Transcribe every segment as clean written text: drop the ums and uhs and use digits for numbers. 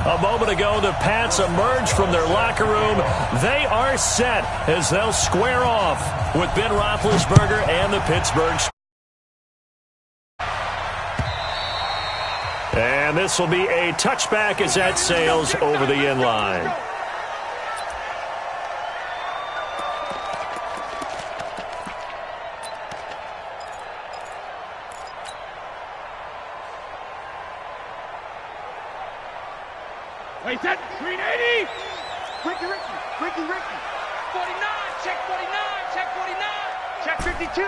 A moment ago, the Pats emerged from their locker room. They are set as they'll square off with Ben Roethlisberger and the Pittsburgh. And this will be a touchback as that sails over the end line. Wait, that 380. Ricky. 49, check 49, check 49, check 52.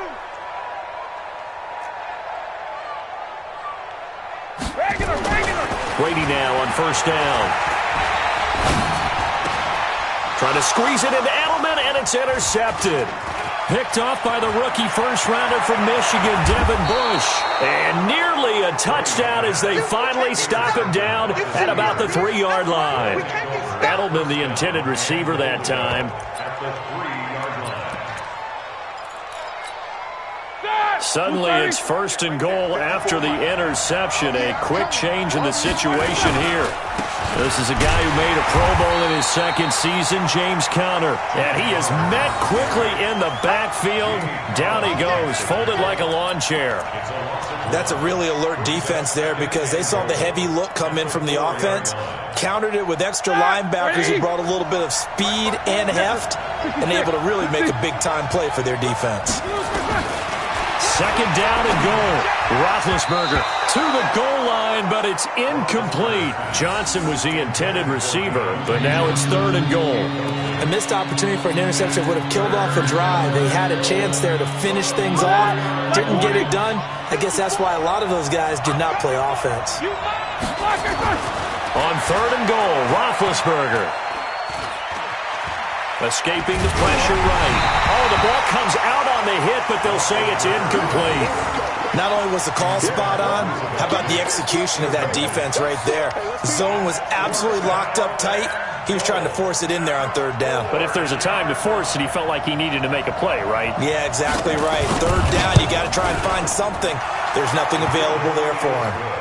Regular. Brady now on first down. Trying to squeeze it into Edelman, and it's intercepted. Picked off by the rookie first-rounder from Michigan, Devin Bush. And nearly a touchdown as they finally stop him down at about the 3-yard line. Edelman, the intended receiver that time. Suddenly it's first and goal after the interception. A quick change in the situation here. This is a guy who made a Pro Bowl in his second season, James Conner. And he is met quickly in the backfield. Down he goes, folded like a lawn chair. That's a really alert defense there because they saw the heavy look come in from the offense, countered it with extra linebackers who brought a little bit of speed and heft, and able to really make a big-time play for their defense. Second down and goal. Roethlisberger to the goal line, but it's incomplete. Johnson was the intended receiver, but now it's third and goal. A missed opportunity for an interception would have killed off a drive. They had a chance there to finish things off. Didn't get it done. I guess that's why a lot of those guys did not play offense. On third and goal, Roethlisberger. Escaping the pressure right. Oh, the ball comes out on the hit, but they'll say it's incomplete. Not only was the call spot on, how about the execution of that defense right there? The zone was absolutely locked up tight. He was trying to force it in there on third down. But if there's a time to force it, he felt like he needed to make a play, right? Yeah, exactly right. Third down, you got to try and find something. There's nothing available there for him.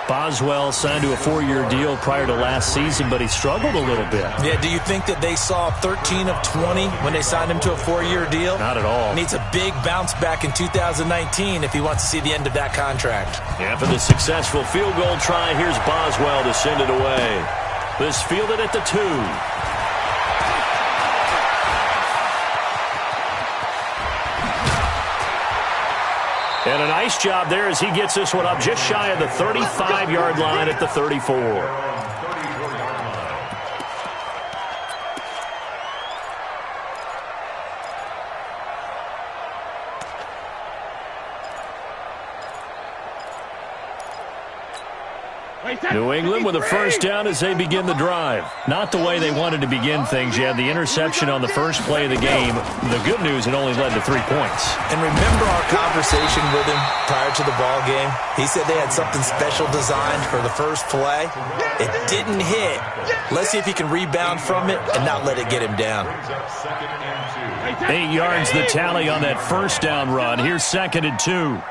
Boswell signed to a 4-year deal prior to last season, but he struggled a little bit. Yeah, do you think that they saw 13 of 20 when they signed him to a 4-year deal? Not at all. Needs a big bounce back in 2019 if he wants to see the end of that contract. After the successful field goal try, here's Boswell to send it away. This fielded at the 2. And a nice job there as he gets this one up just shy of the 35-yard line at the 34. New England with a first down as they begin the drive. Not the way they wanted to begin things. You had the interception on the first play of the game. The good news, it only led to 3 points. And remember our conversation with him prior to the ball game? He said they had something special designed for the first play. It didn't hit. Let's see if he can rebound from it and not let it get him down. 8 yards the tally on that first down run. Here's second and 2.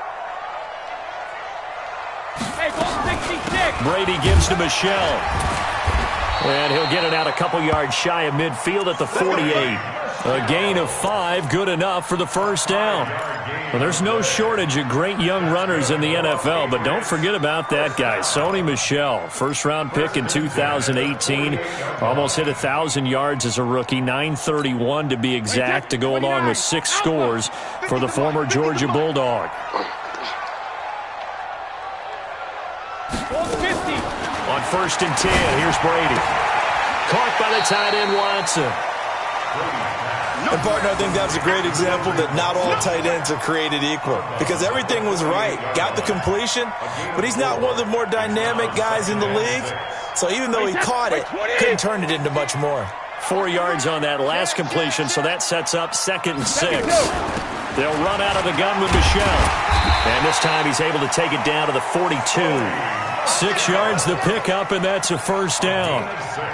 Brady gives to Michel. And he'll get it out a couple yards shy of midfield at the 48. A gain of 5, good enough for the first down. Well, there's no shortage of great young runners in the NFL, but don't forget about that guy, Sony Michel. First-round pick in 2018. Almost hit 1,000 yards as a rookie, 931 to be exact, to go along with 6 scores for the former Georgia Bulldog. On first and 10, here's Brady. Caught by the tight end, Watson. And, partner, I think that's a great example that not all tight ends are created equal. Because everything was right. Got the completion, but he's not one of the more dynamic guys in the league. So even though he caught it, couldn't turn it into much more. 4 yards on that last completion, so that sets up second and 6. They'll run out of the gun with Michel. And this time he's able to take it down to the 42. 6 yards the pickup, and that's a first down.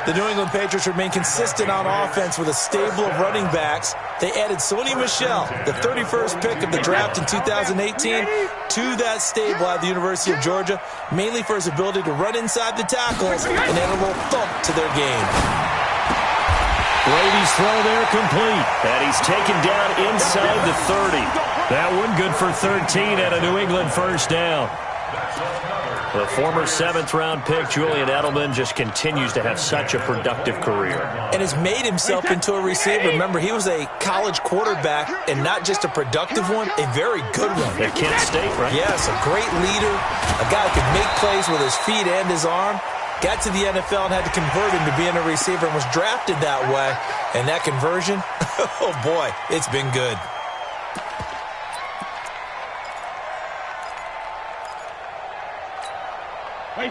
The New England Patriots remain consistent on offense with a stable of running backs. They added Sony Michel, the 31st pick of the draft in 2018, to that stable at the University of Georgia, mainly for his ability to run inside the tackles and add a little thump to their game. Brady's throw there complete, and he's taken down inside the 30. That one good for 13 and a New England first down. The former 7th-round pick, Julian Edelman, just continues to have such a productive career. And has made himself into a receiver. Remember, he was a college quarterback, and not just a productive one, a very good one. At Kent State, right? Yes, a great leader, a guy who could make plays with his feet and his arm. Got to the NFL and had to convert him to being a receiver and was drafted that way. And that conversion, oh boy, it's been good.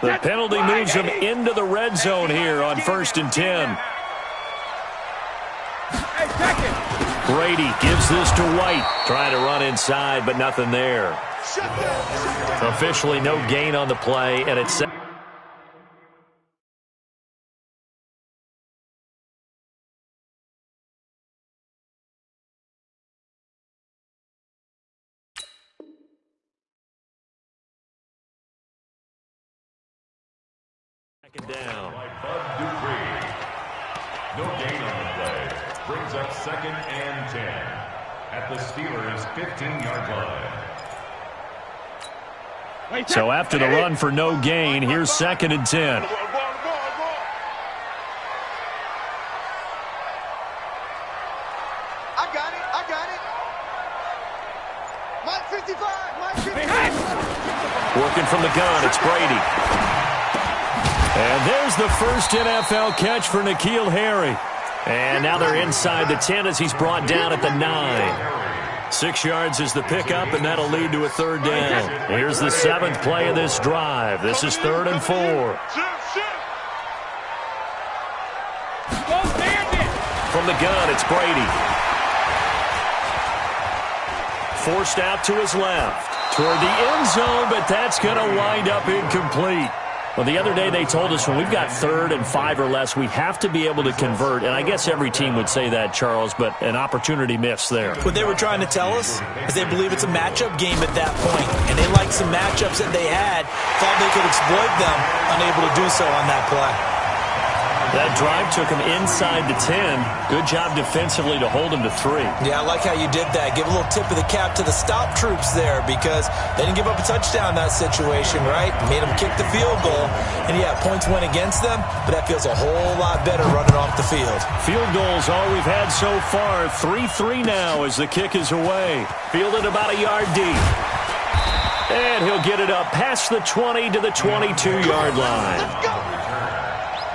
The penalty moves him into the red zone here on 1st and 10. Brady gives this to White. Trying to run inside, but nothing there. Officially no gain on the play, and it's... down. No gain on the play. Brings up 2nd and 10 at the Steelers' 15-yard line. So after the run for no gain, here's 2nd and 10. I got it. Mike 55, Mike 55. Working from the gun, it's Brady. And there's the first NFL catch for N'Keal Harry. And now they're inside the 10 as he's brought down at the 9. 6 yards is the pickup, and that'll lead to a 3rd down. Here's the 7th play of this drive. This is 3rd and 4. From the gun, it's Brady. Forced out to his left. Toward the end zone, but that's going to wind up incomplete. Well, the other day they told us when we've got 3rd and 5 or less, we have to be able to convert. And I guess every team would say that, Charles, but an opportunity missed there. What they were trying to tell us is they believe it's a matchup game at that point. And they liked some matchups that they had, thought they could exploit them, unable to do so on that play. That drive took him inside the 10. Good job defensively to hold him to 3. Yeah, I like how you did that. Give a little tip of the cap to the stop troops there because they didn't give up a touchdown in that situation, right? Made them kick the field goal. And, yeah, points went against them, but that feels a whole lot better running off the field. Field goals all we've had so far. 3-3 now as the kick is away. Fielded about a yard deep. And he'll get it up past the 20 to the 22-yard line. Let's go.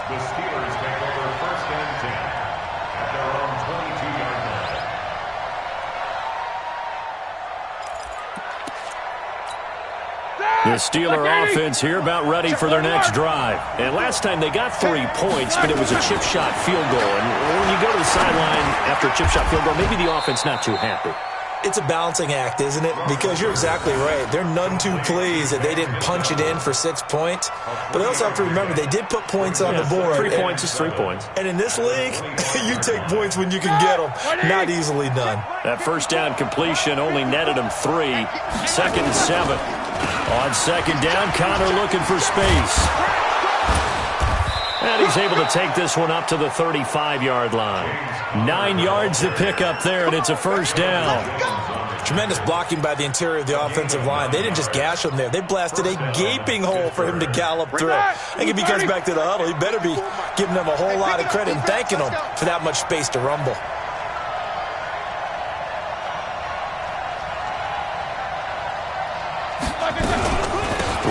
The Steelers take over 1st and 10 at their own 22-yard line. The Steeler offense here about ready for their next drive. And last time they got 3 points, but it was a chip shot field goal. And when you go to the sideline after a chip shot field goal, maybe the offense not too happy. It's a balancing act, isn't it? Because you're exactly right. They're none too pleased that they didn't punch it in for 6 points. But they also have to remember they did put points on the board. 3 points is 3 points. And in this league, you take points when you can get them. Not easily done. That first down completion only netted him 3. 2nd and 7. On 2nd down, Connor looking for space. And he's able to take this one up to the 35-yard line. 9 yards to pick up there, and it's a first down. Tremendous blocking by the interior of the offensive line. They didn't just gash him there. They blasted a gaping hole for him to gallop through. I think if he comes back to the huddle, he better be giving them a whole lot of credit and thanking them for that much space to rumble.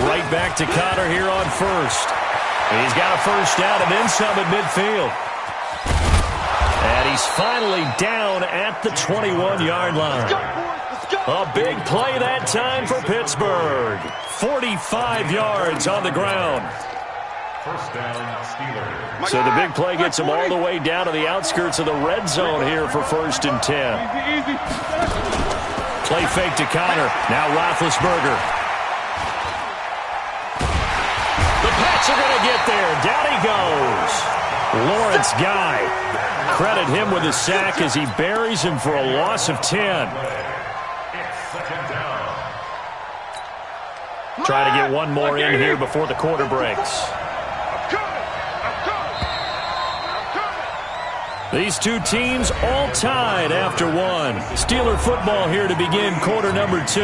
Right back to Connor here on 1st. He's got a first down and then some at midfield. And he's finally down at the 21-yard line. A big play that time for Pittsburgh. 45 yards on the ground. First down, Steelers. So the big play gets him all the way down to the outskirts of the red zone here for 1st and 10. Play fake to Connor. Now Roethlisberger. are going to get there. Down he goes. Lawrence Guy. Credit him with a sack as he buries him for a loss of 10. Try to get one more in here before the quarter breaks. These two teams all tied after one. Steeler football here to begin quarter number 2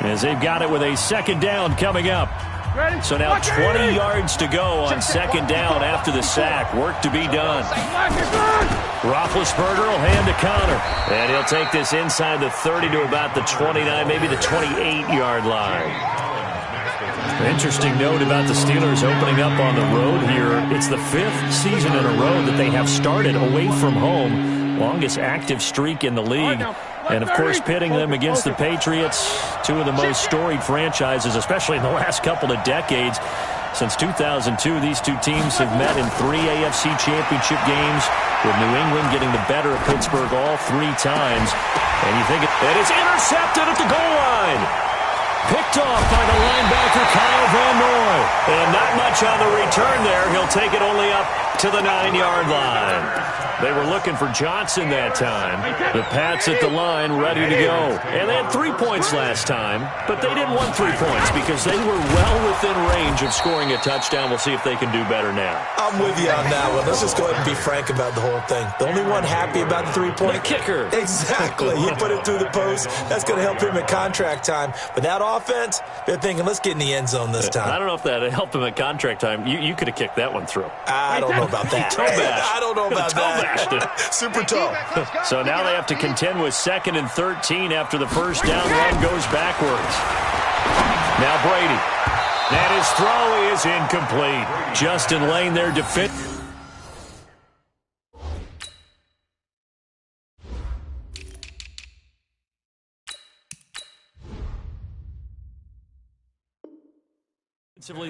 as they've got it with a second down coming up. So now 20 yards to go on second down after the sack. Work to be done. Roethlisberger will hand to Connor. And he'll take this inside the 30 to about the 29, maybe the 28-yard line. Interesting note about the Steelers opening up on the road here. It's the 5th season in a row that they have started away from home. Longest active streak in the league. And, of course, pitting them against the Patriots, two of the most storied franchises, especially in the last couple of decades. Since 2002, these two teams have met in 3 AFC championship games, with New England getting the better of Pittsburgh all 3 times. And you think it is intercepted at the goal line. Picked off by the linebacker, Kyle Van Noy. And not much on the return there. He'll take it only up to the 9-yard line. They were looking for Johnson that time. The Pats at the line ready to go. And they had 3 points last time, but they didn't want 3 points because they were well within range of scoring a touchdown. We'll see if they can do better now. I'm with you on that one. Let's just go ahead and be frank about the whole thing. The only one happy about the 3-point. The kicker. Exactly. He put it through the post. That's going to help him at contract time. But that offense, they're thinking, let's get in the end zone this time. I don't know if that helped him at contract time. You could have kicked that one through. I don't know about that. I don't know about that. Super toe. So now they have to contend with 2nd and 13 after the first down run goes backwards. Now Brady. And his throw is incomplete. Justin Lane there defend.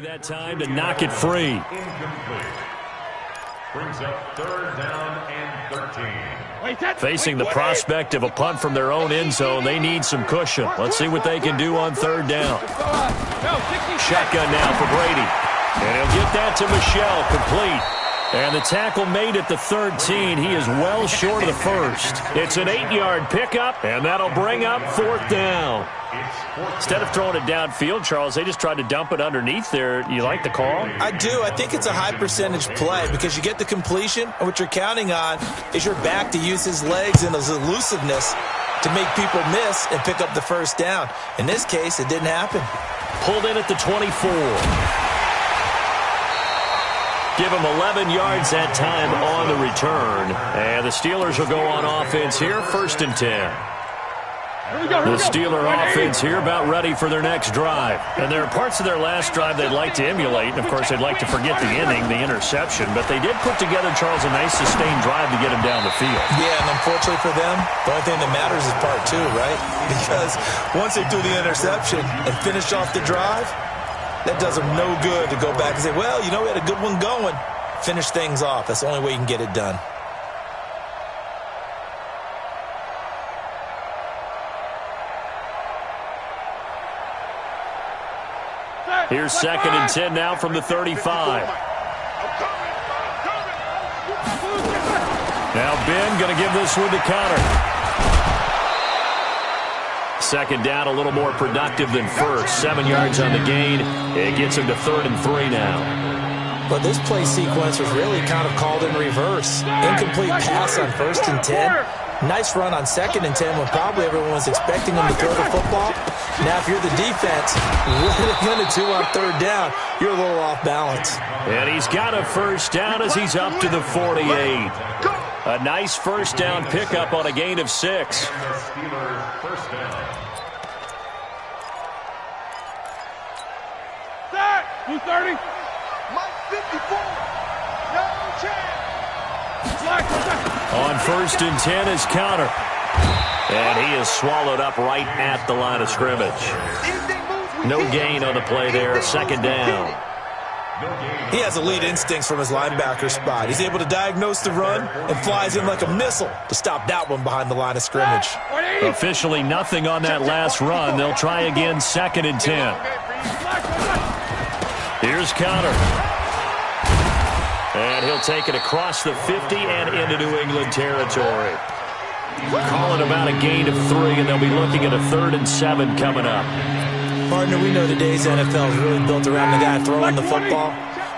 That time to knock it free. Incomplete. Brings up 3rd down and 13. Facing the prospect of a punt from their own end zone, they need some cushion. Let's see what they can do on 3rd down. Shotgun now for Brady. And he'll get that to Michel, complete. And the tackle made at the 13. He is well short of the first. It's an 8-yard pickup, and that'll bring up 4th down. Instead of throwing it downfield, Charles, they just tried to dump it underneath there. You like the call? I do. I think it's a high percentage play because you get the completion, and what you're counting on is your back to use his legs and his elusiveness to make people miss and pick up the first down. In this case, it didn't happen. Pulled in at the 24. Give him 11 yards that time on the return. And the Steelers will go on offense here, 1st and 10. The Steeler offense here about ready for their next drive. And there are parts of their last drive they'd like to emulate. And, of course, they'd like to forget the inning, the interception. But they did put together, Charles, a nice sustained drive to get him down the field. Yeah, and unfortunately for them, the only thing that matters is part 2, right? Because once they do the interception and finish off the drive, that does them no good to go back and say, well, you know, we had a good one going. Finish things off. That's the only way you can get it done. Here's 2nd and 10 now from the 35. Now Ben going to give this one to Connor. 2nd down, a little more productive than first. 7 yards on the gain. It gets him to 3rd and 3 now. But this play sequence was really kind of called in reverse. Incomplete pass on 1st and 10. Nice run on 2nd and 10 when probably everyone was expecting him to throw the football. Now, if you're the defense, what are they going to do on 3rd down? You're a little off balance. And he's got a first down as he's up to the 48. A nice first down pickup on a gain of 6. Steelers first down. 230. Mike 54. No chance. On 1st and 10 is Connor. And he is swallowed up right at the line of scrimmage. No gain on the play there. 2nd down. He has elite instincts from his linebacker spot. He's able to diagnose the run and flies in like a missile to stop that one behind the line of scrimmage. Officially nothing on that last run. They'll try again 2nd and 10. Here's Connor. they'll take it across the 50 and into New England territory. Calling about a gain of 3, and they'll be looking at a 3rd and 7 coming up. Partner, we know today's NFL is really built around the guy throwing the football.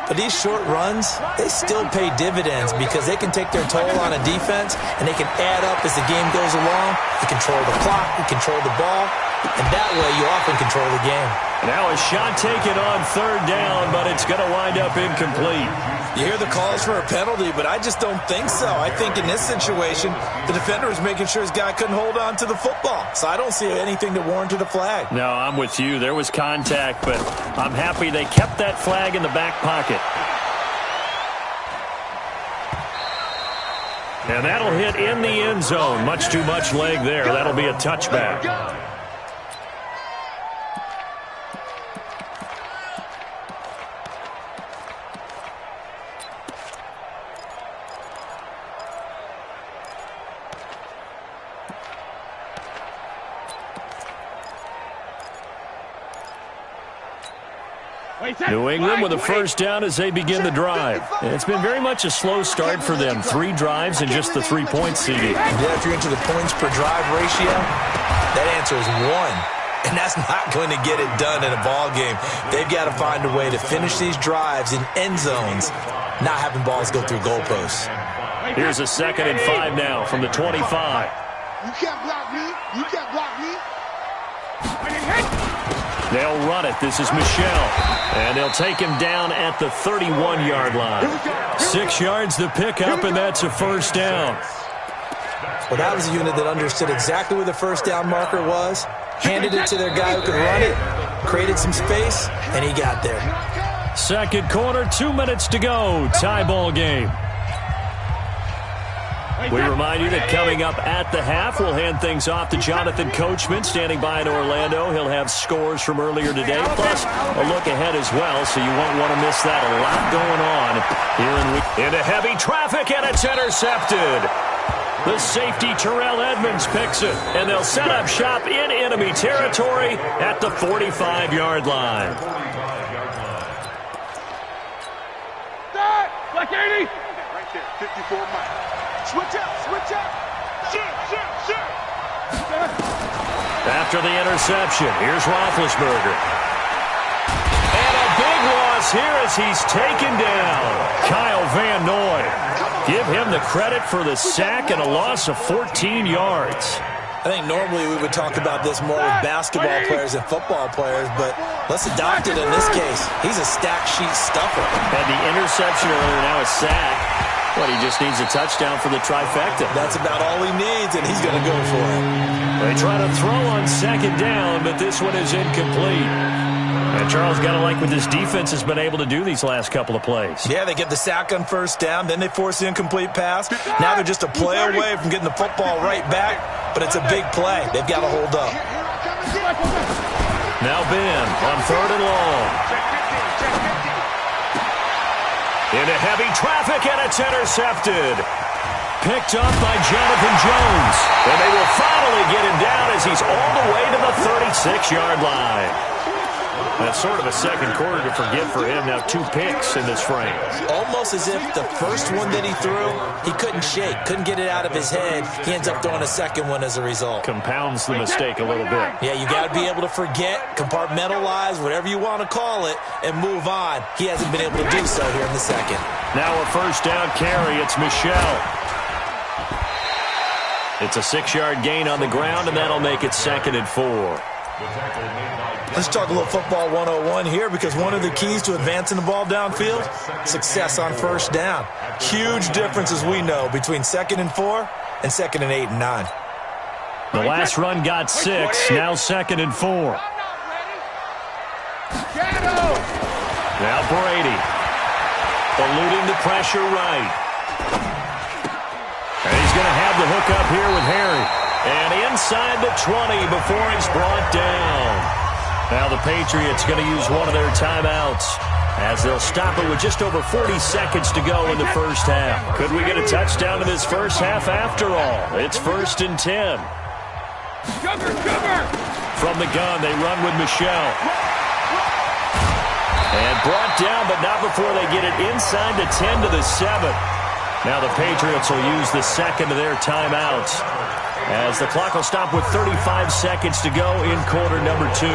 But these short runs, they still pay dividends because they can take their toll on a defense, and they can add up as the game goes along. You control the clock, you control the ball, and that way you often control the game. Now a shot taken on 3rd down, but it's going to wind up incomplete. You hear the calls for a penalty, but I just don't think so. I think in this situation, the defender was making sure his guy couldn't hold on to the football. So I don't see anything that warranted a flag. No, I'm with you. There was contact, but I'm happy they kept that flag in the back pocket. And that'll hit in the end zone. Much too much leg there. That'll be a touchback. New England with a first down as they begin the drive. And it's been very much a slow start for them. 3 drives and just the 3-point seeding. Yeah, if you're into the points per drive ratio, that answer is 1. And that's not going to get it done in a ball game. They've got to find a way to finish these drives in end zones, not having balls go through goalposts. Here's a 2nd and 5 now from the 25. You can't block me. You can't block me. They'll run it. This is Michel. And they'll take him down at the 31-yard line. 6 yards the pickup, and that's a first down. Well, that was a unit that understood exactly where the first down marker was, handed it to their guy who could run it, created some space, and he got there. Second quarter, 2 minutes to go. Tie ball game. We remind you that coming up at the half, we'll hand things off to Jonathan Coachman, standing by in Orlando. He'll have scores from earlier today, plus a look ahead as well, so you won't want to miss that. A lot going on here into heavy traffic, and it's intercepted. The safety, Terrell Edmonds, picks it, and they'll set up shop in enemy territory at the 45-yard line. Like 80. Right there, 54 miles. Switch up, switch up. Shit. After the interception, here's Roethlisberger. And a big loss here as he's taken down. Kyle Van Noy. Give him the credit for the sack and a loss of 14 yards. I think normally we would talk about this more with basketball players and football players, but let's adopt it in this case. He's a stack sheet stuffer. Had the interception earlier, now a sack. But he just needs a touchdown for the trifecta. That's about all he needs, and he's going to go for it. They try to throw on 2nd down, but this one is incomplete. And Charles got to like what this defense has been able to do these last couple of plays. Yeah, they get the sack on first down, then they force the incomplete pass. Now they're just a play away from getting the football right back, but it's a big play. They've got to hold up. Now Ben on 3rd and long. Into heavy traffic, and it's intercepted. Picked up by Jonathan Jones. And they will finally get him down as he's all the way to the 36-yard line. That's sort of a second quarter to forget for him. Now 2 picks in this frame. Almost as if the first one that he threw, he couldn't shake, couldn't get it out of his head. He ends up throwing a second one as a result. Compounds the mistake a little bit. Yeah, you got to be able to forget, compartmentalize, whatever you want to call it, and move on. He hasn't been able to do so here in the second. Now a first down carry. It's Michel. It's a 6-yard gain on the ground, and that'll make it 2nd and 4. Let's talk a little football 101 here, because one of the keys to advancing the ball downfield, success on first down. Huge difference, as we know, between 2nd and 4 and 2nd and 8 and 9. The last run got 6, now 2nd and 4. Now Brady. Eluding the pressure right. And he's going to have the hook up here with Harry. And inside the 20 before he's brought down. Now the Patriots going to use one of their timeouts as they'll stop it with just over 40 seconds to go in the first half. Could we get a touchdown in this first half after all? It's 1st and 10. From the gun, they run with Michel. And brought down, but not before they get it inside the 10 to the 7. Now the Patriots will use the second of their timeouts, as the clock will stop with 35 seconds to go in quarter number 2.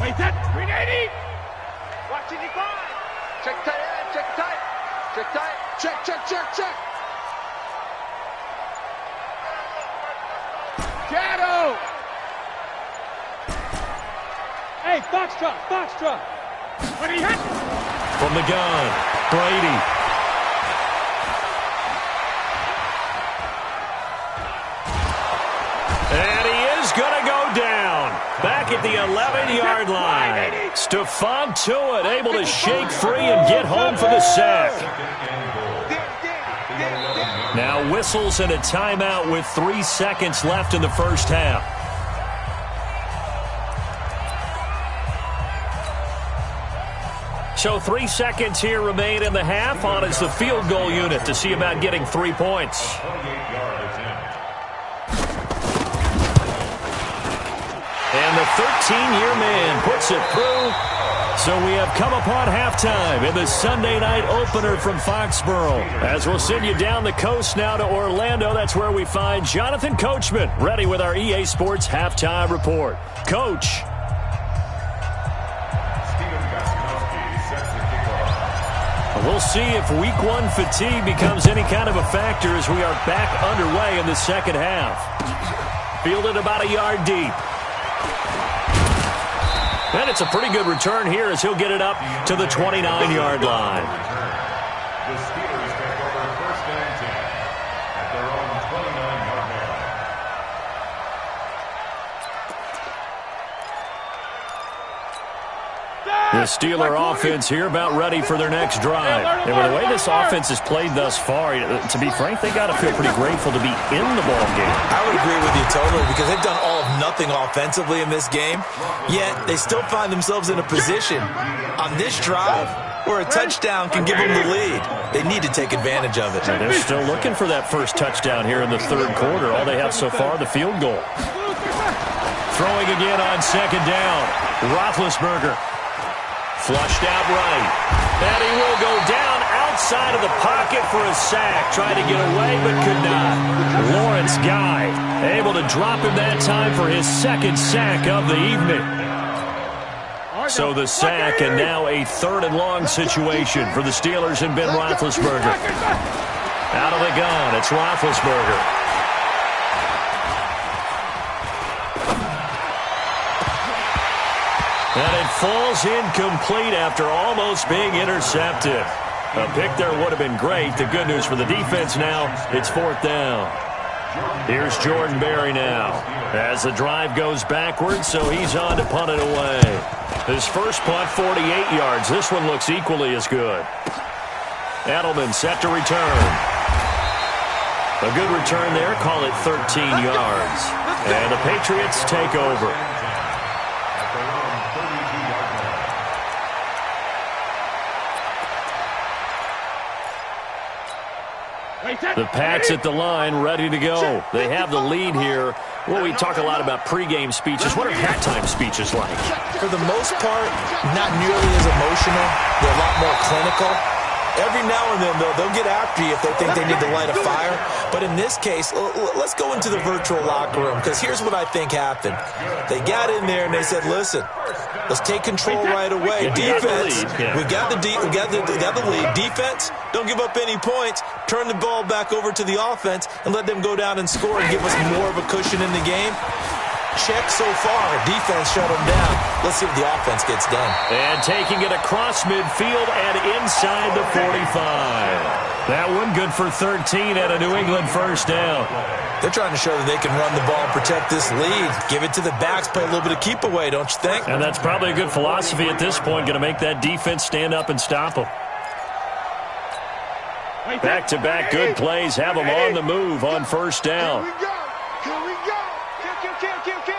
Wait, that 380. Watching you find. Check tight end, check tight. Check tight. Check. Shadow. Hey, Foxtrot. What are you hit? From the gun, Brady. And he is going to go down. Back at the 11-yard line. Stephon Tuitt able to shake free and get home for the sack. Now whistles and a timeout with 3 seconds left in the first half. So 3 seconds here remain in the half. On is the field goal unit to see about getting 3 points. And the 13-year man puts it through. So we have come upon halftime in the Sunday night opener from Foxborough. As we'll send you down the coast now to Orlando, that's where we find Jonathan Coachman ready with our EA Sports halftime report. Coach. We'll see if week 1 fatigue becomes any kind of a factor as we are back underway in the second half. Fielded about a yard deep. And it's a pretty good return here as he'll get it up to the 29-yard line. The Steelers take over first and 10 at their own 29-yard line. The Steeler offense here about ready for their next drive. And with the way this offense has played thus far, to be frank, they got to feel pretty grateful to be in the ball game. I would agree with you totally, because they've done all of nothing offensively in this game, yet they still find themselves in a position on this drive where a touchdown can give them the lead. They need to take advantage of it. And they're still looking for that first touchdown here in the third quarter. All they have so far, the field goal. Throwing again on second down. Roethlisberger. Flushed out right. And he will go down outside of the pocket for a sack. Tried to get away, but could not. Lawrence Guy able to drop him that time for his second sack of the evening. So the sack, and now a 3rd and long situation for the Steelers and Ben Roethlisberger. Out of the gun, it's Roethlisberger. And it falls incomplete after almost being intercepted. A pick there would have been great. The good news for the defense now, it's 4th down. Here's Jordan Berry now as the drive goes backwards, so he's on to punt it away. His first punt, 48 yards. This one looks equally as good. Edelman set to return. A good return there. Call it 13 yards. And the Patriots take over. The Pats at the line, ready to go. They have the lead here. Well, we talk a lot about pregame speeches. What are halftime speeches like? For the most part, not nearly as emotional. They're a lot more clinical. Every now and then, though, they'll get after you if they think they need to light a fire. But in this case, let's go into the virtual locker room, because here's what I think happened. They got in there and they said, listen, let's take control right away. Defense, we got the lead. Defense, don't give up any points. Turn the ball back over to the offense and let them go down and score and give us more of a cushion in the game. Check so far. Defense shut them down. Let's see what the offense gets done. And taking it across midfield and inside the 45. That one good for 13 at a New England first down. They're trying to show that they can run the ball and protect this lead. Give it to the backs, play a little bit of keep away, don't you think? And that's probably a good philosophy at this point. Going to make that defense stand up and stop them. Back-to-back good plays have them on the move on first down. Here we go. Here we go. Kill.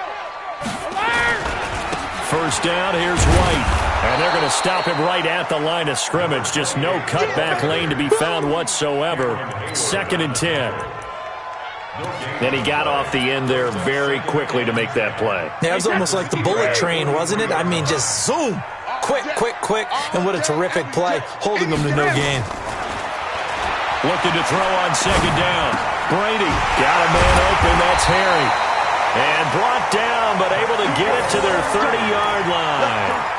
first down. Here's White. And they're going to stop him right at the line of scrimmage. Just no cutback lane to be found whatsoever. 2nd and 10. And he got off the end there very quickly to make that play. Yeah, it was almost like the bullet train, wasn't it? I mean, just zoom. Quick, quick, quick. And what a terrific play, holding them to no gain. Looking to throw on 2nd down. Brady got a man open. That's Harry. And brought down, but able to get it to their 30-yard line.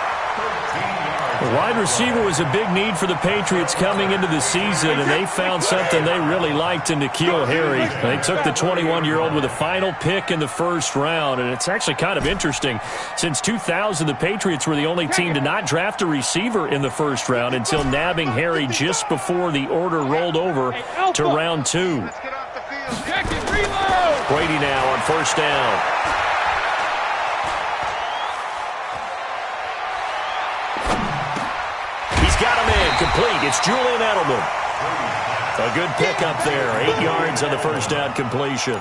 The wide receiver was a big need for the Patriots coming into the season, and they found something they really liked in N'Keal Harry. They took the 21-year-old with a final pick in the first round, and it's actually kind of interesting. Since 2000, the Patriots were the only team to not draft a receiver in the first round until nabbing Harry just before the order rolled over to round 2. Brady now on first down. Got him in, complete. It's Julian Edelman. A good pickup there. 8 yards on the first down completion.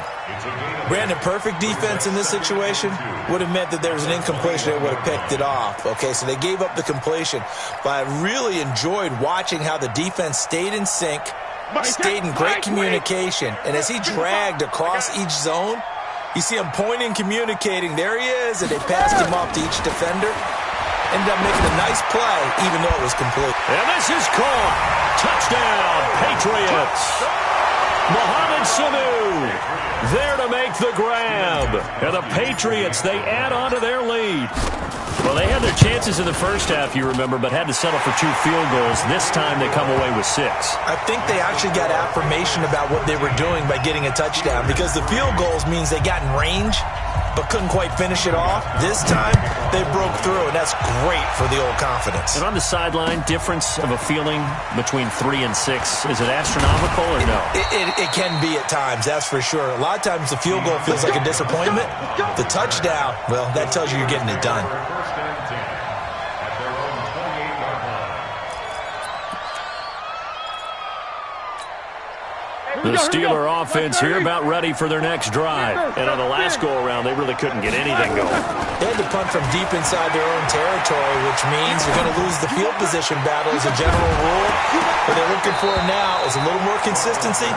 Brandon, perfect defense in this situation would have meant that there was an incompletion that would have picked it off. Okay, so they gave up the completion. But I really enjoyed watching how the defense stayed in sync, stayed in great communication. And as he dragged across each zone, you see him pointing, communicating. There he is, and they passed him off to each defender. Ended up making a nice play, even though it was complete. And this is caught. Touchdown, Patriots. Mohamed Sanu there to make the grab. And the Patriots, they add on to their lead. Well, they had their chances in the first half, you remember, but had to settle for 2 field goals. This time they come away with 6. I think they actually got affirmation about what they were doing by getting a touchdown, because the field goals means they got in range but couldn't quite finish it off. This time, they broke through, and that's great for the old confidence. And on the sideline, difference of a feeling between 3 and 6, is it astronomical or no? It can be at times, that's for sure. A lot of times the field goal feels like a disappointment. The touchdown, well, that tells you you're getting it done. The Steeler offense here about ready for their next drive. And on the last go-around, they really couldn't get anything going. They had to punt from deep inside their own territory, which means you're going to lose the field position battle as a general rule. What they're looking for now is a little more consistency,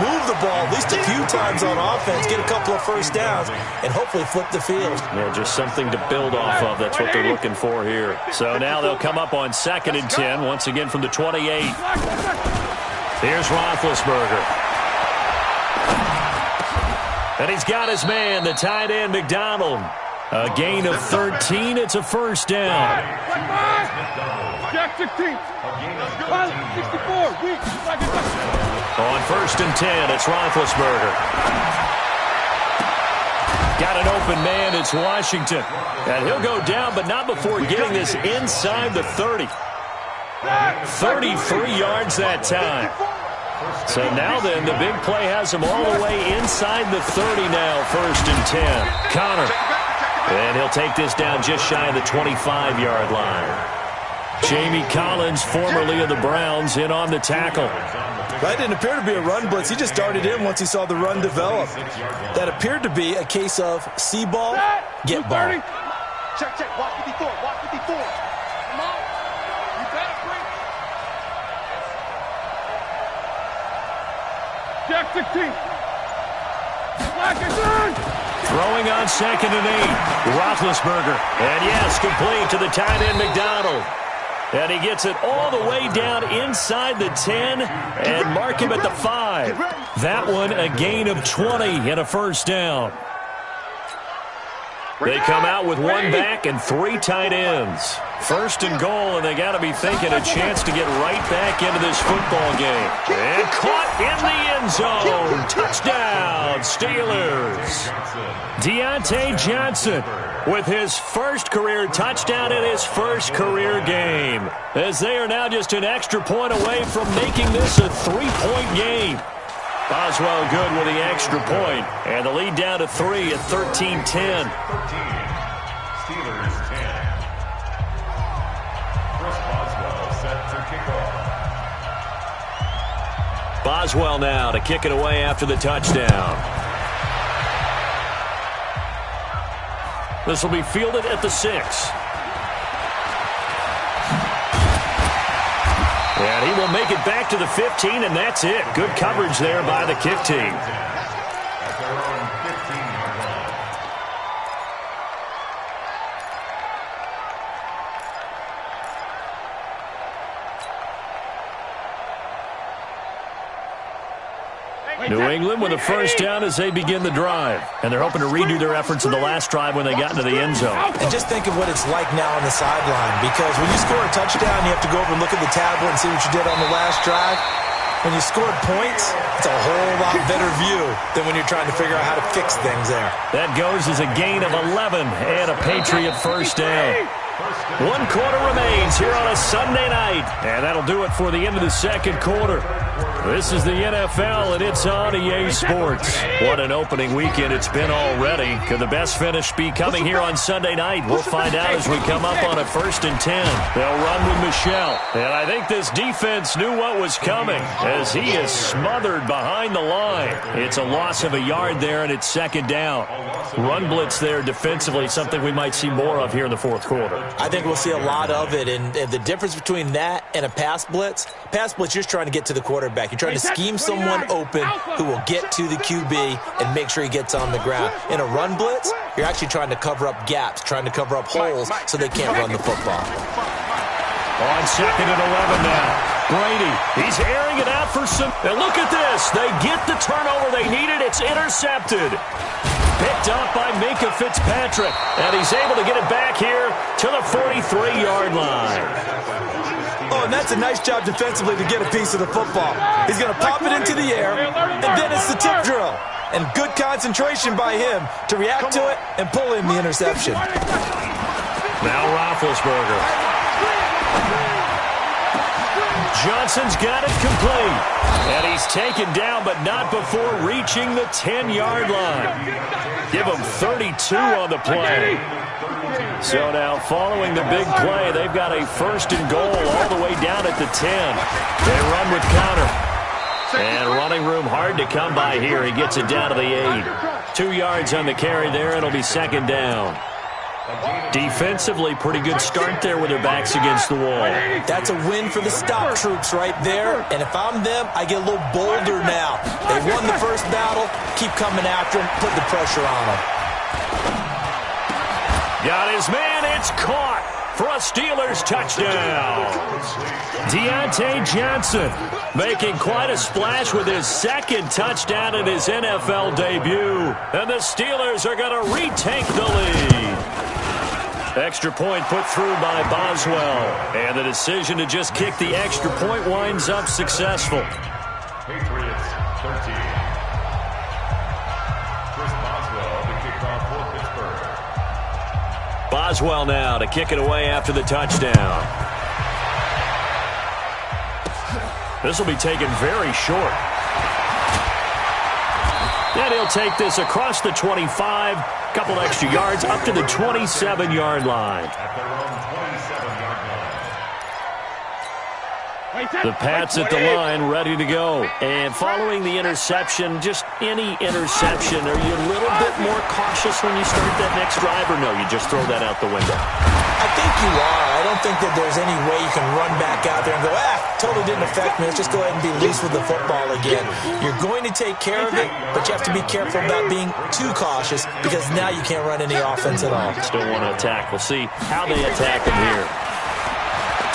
move the ball at least a few times on offense, get a couple of first downs, and hopefully flip the field. Yeah, just something to build off of. That's what they're looking for here. So now they'll come up on 2nd and 10, once again from the 28. Here's Roethlisberger. And he's got his man, the tight end, McDonald. A gain of 13. It's a first down. Jack 16. 64. On 1st and 10, it's Roethlisberger. Got an open man. It's Washington. And he'll go down, but not before getting this inside the 30. 33 yards that time. So now then, the big play has him all the way inside the 30 now, 1st and 10. Connor. And he'll take this down just shy of the 25-yard line. Jamie Collins, formerly of the Browns, in on the tackle. That didn't appear to be a run blitz. He just darted in once he saw the run develop. That appeared to be a case of see ball, get ball. Check, check. Watch 54. Watch 54. Come on. You better bring. Jack 16. Throwing on 2nd and 8. Roethlisberger. And yes, complete to the tight end, McDonald. And he gets it all the way down inside the 10 and mark him at the 5. That one a gain of 20 and a first down. They come out with 1 back and 3 tight ends. 1st and goal, and they got to be thinking a chance to get right back into this football game. And caught in the end zone. Touchdown, Steelers. Deontay Johnson with his first career touchdown in his first career game, as they are now just an extra point away from making this a 3-point game. Boswell good with the extra point, and the lead down to 3 at 13-10. 13. Steelers 10. Chris Boswell set to kick off. Boswell now to kick it away after the touchdown. This will be fielded at the 6. And he will make it back to the 15, and that's it. Good coverage there by the kick team. At their own 15-yard line. New England with a first down as they begin the drive. And they're hoping to redo their efforts in the last drive when they got into the end zone. And just think of what it's like now on the sideline, because when you score a touchdown, you have to go over and look at the tablet and see what you did on the last drive. When you scored points, it's a whole lot better view than when you're trying to figure out how to fix things there. That goes as a gain of 11 and a Patriot first down. 1 quarter remains here on a Sunday night. And that'll do it for the end of the second quarter. This is the NFL, and it's on EA Sports. What an opening weekend it's been already. Could the best finish be coming here on Sunday night? We'll find out as we come up on a 1st and 10. They'll run with Michelle. And I think this defense knew what was coming as he is smothered behind the line. It's a loss of a yard there, and it's 2nd down. Run blitz there defensively, something we might see more of here in the 4th quarter. I think we'll see a lot of it, and the difference between that and a pass blitz, you're just trying to get to the quarterback. You're trying to scheme someone open who will get to the QB and make sure he gets on the ground. In a run blitz, you're actually trying to cover up gaps, trying to cover up holes so they can't run the football. On 2nd and 11 now. Brady, he's airing it out for some. And look at this. They get the turnover they needed. It's intercepted. Picked up by Minka Fitzpatrick. And he's able to get it back here to the 43-yard line. Oh, and that's a nice job defensively to get a piece of the football. He's going to pop it into the air, and then it's the tip drill. And good concentration by him to react to it and pull in the interception. Now Roethlisberger. Johnson's got it complete. And he's taken down, but not before reaching the 10-yard line. Give him 32 on the play. So now following the big play, they've got a 1st and goal all the way down at the 10. They run with Connor. And running room hard to come by here. He gets it down to the 8. 2 yards on the carry there. It'll be 2nd down. Defensively, pretty good start there with their backs against the wall. That's a win for the stop troops right there. And if I'm them, I get a little bolder now. They won the first battle. Keep coming after him. Put the pressure on him. Got his man. It's caught for a Steelers touchdown. Deontay Johnson making quite a splash with his 2nd touchdown in his NFL debut. And the Steelers are going to retake the lead. Extra point put through by Boswell. And the decision to just kick the extra point winds up successful. Patriots 13. Chris Boswell to kick off for Pittsburgh. Boswell now to kick it away after the touchdown. This will be taken very short. And he'll take this across the 25. Couple extra yards up to the 27-yard line. At their own 27-yard line. The Pats at the line, ready to go. And following the interception, just any interception, are you a little bit more cautious when you start that next drive, or no, you just throw that out the window? I think you are. I don't think that there's any way you can run back out there and go, totally didn't affect me. Let's just go ahead and be loose with the football again. You're going to take care of it, but you have to be careful about being too cautious because now you can't run any offense at all. Still want to attack. We'll see how they attack him here.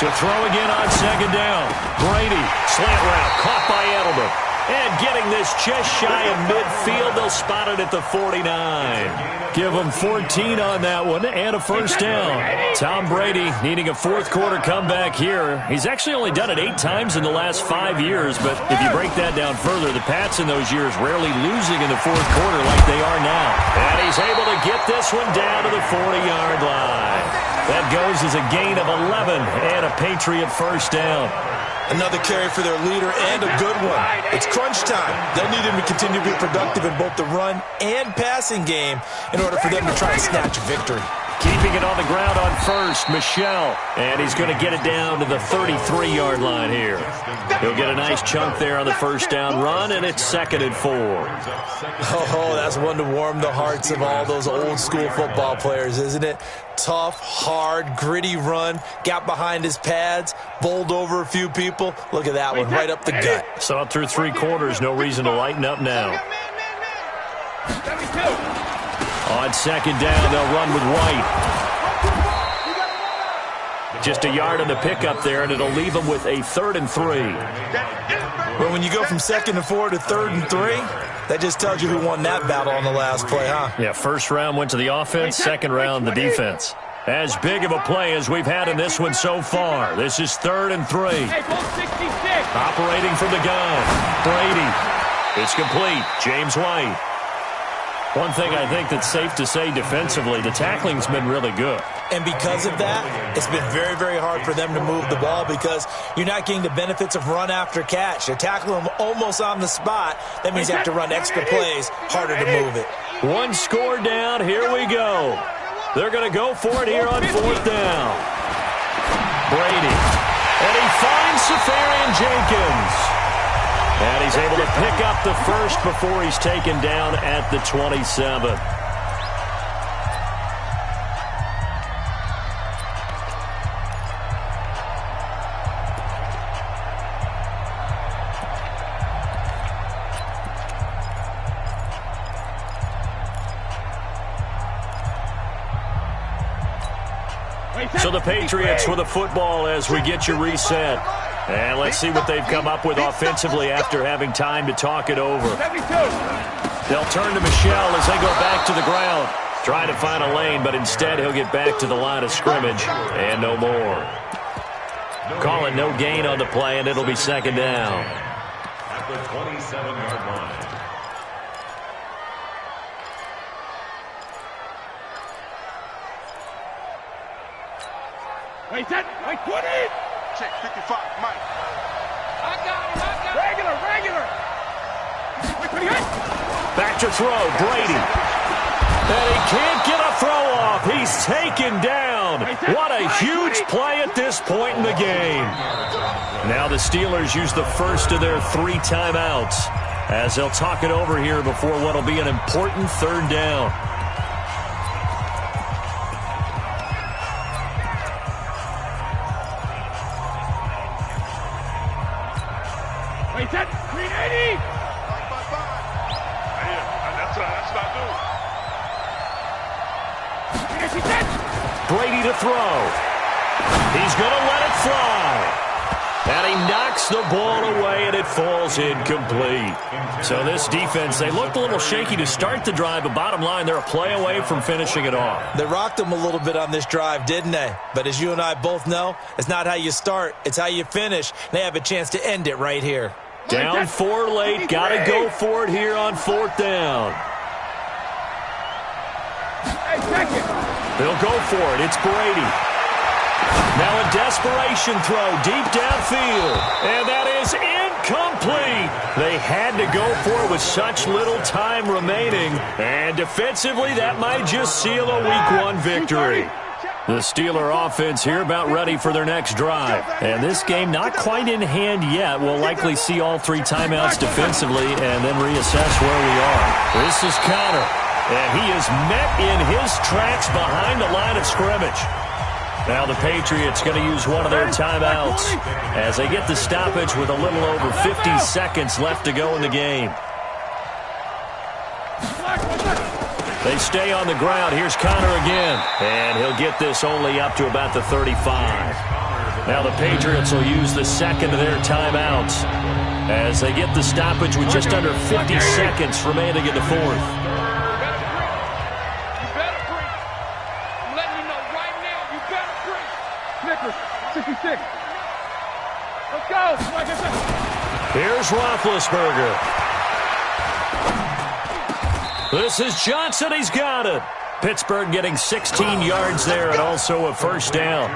To throw again on 2nd down. Brady, slant route, caught by Edelman. And getting this just shy of midfield, they'll spot it at the 49. Give them 14 on that one and a first down. Tom Brady needing a 4th quarter comeback here. He's actually only done it 8 times in the last 5 years, but if you break that down further, the Pats in those years rarely losing in the 4th quarter like they are now. And he's able to get this one down to the 40-yard line. That goes as a gain of 11 and a Patriot first down. Another carry for their leader and a good one. It's crunch time. They'll need him to continue to be productive in both the run and passing game in order for them to try and snatch a victory. Keeping it on the ground on first, Michel. And he's going to get it down to the 33-yard line here. He'll get a nice chunk there on the first down run, and it's 2nd and 4. Oh, that's one to warm the hearts of all those old-school football players, isn't it? Tough, hard, gritty run, got behind his pads, bowled over a few people. Look at that one, right up the gut. Saw it through 3 quarters, no reason to lighten up now. On 2nd down, they'll run with White. Just a yard on the pickup there, and it'll leave them with a 3rd and 3. Well, when you go from 2nd and 4 to 3rd and 3, that just tells you who won that battle on the last play, huh? Yeah, first round went to the offense, second round the defense. As big of a play as we've had in this one so far. This is 3rd and 3. Operating from the gun. Brady. It's complete. James White. One thing I think that's safe to say defensively, the tackling's been really good. And because of that, it's been very, very hard for them to move the ball because you're not getting the benefits of run after catch. You're tackling them almost on the spot. That means you have to run extra plays, harder to move it. One score down. Here we go. They're going to go for it here on 4th down. Brady. And he finds Safarian Jenkins. And he's able to pick up the first before he's taken down at the 27. So the Patriots with the football as we get you reset. And let's see what they've come up with offensively after having time to talk it over. They'll turn to Michel as they go back to the ground. Try to find a lane, but instead he'll get back to the line of scrimmage and no more. Call it no gain on the play, and it'll be 2nd down. At the 27-yard line. Wait, 20! Check, 55, Mike. I got him. Regular. Back to throw, Brady. And he can't get a throw off. He's taken down. What a huge play at this point in the game. Now the Steelers use the first of their 3 timeouts as they'll talk it over here before what will be an important 3rd down. Wait, 380! That's not Brady to throw. He's going to let it fly. And he knocks the ball away, and it falls incomplete. So this defense, they looked a little shaky to start the drive, but bottom line, they're a play away from finishing it off. They rocked them a little bit on this drive, didn't they? But as you and I both know, it's not how you start, it's how you finish. They have a chance to end it right here. Down 4 late, got to go for it here on 4th down. They'll go for it. It's Brady. Now a desperation throw deep downfield. And that is incomplete. They had to go for it with such little time remaining. And defensively, that might just seal a Week 1 victory. The Steeler offense here about ready for their next drive. And this game not quite in hand yet. We'll likely see all 3 timeouts defensively and then reassess where we are. This is Connor. And he is met in his tracks behind the line of scrimmage. Now the Patriots going to use one of their timeouts as they get the stoppage with a little over 50 seconds left to go in the game. They stay on the ground. Here's Connor again. And he'll get this only up to about the 35. Now the Patriots will use the second of their timeouts as they get the stoppage with just under 50 seconds remaining in the 4th. Let's go. Here's Roethlisberger. This is Johnson. He's got it. Pittsburgh getting 16 yards there and also a first down.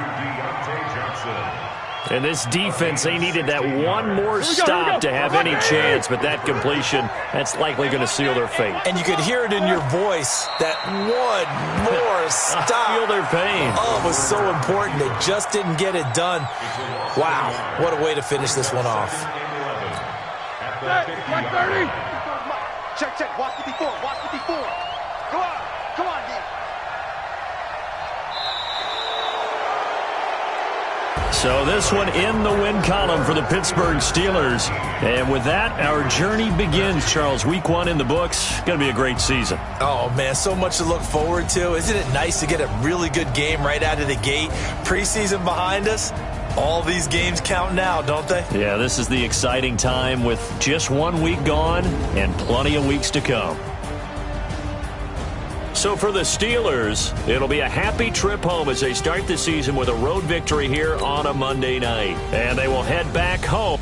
And this defense, they needed that one more stop to have any chance, but that completion, that's likely going to seal their fate. And you could hear it in your voice, that one more stop. I feel their pain. Oh, it was so important. They just didn't get it done. Wow, what a way to finish this one off. 130. Check. Watch 54. Come on, D. So this one in the win column for the Pittsburgh Steelers. And with that, our journey begins, Charles. Week 1 in the books. Going to be a great season. Oh, man, so much to look forward to. Isn't it nice to get a really good game right out of the gate? Preseason behind us. All these games count now, don't they? Yeah, this is the exciting time with just 1 week gone and plenty of weeks to come. So for the Steelers, it'll be a happy trip home as they start the season with a road victory here on a Monday night. And they will head back home.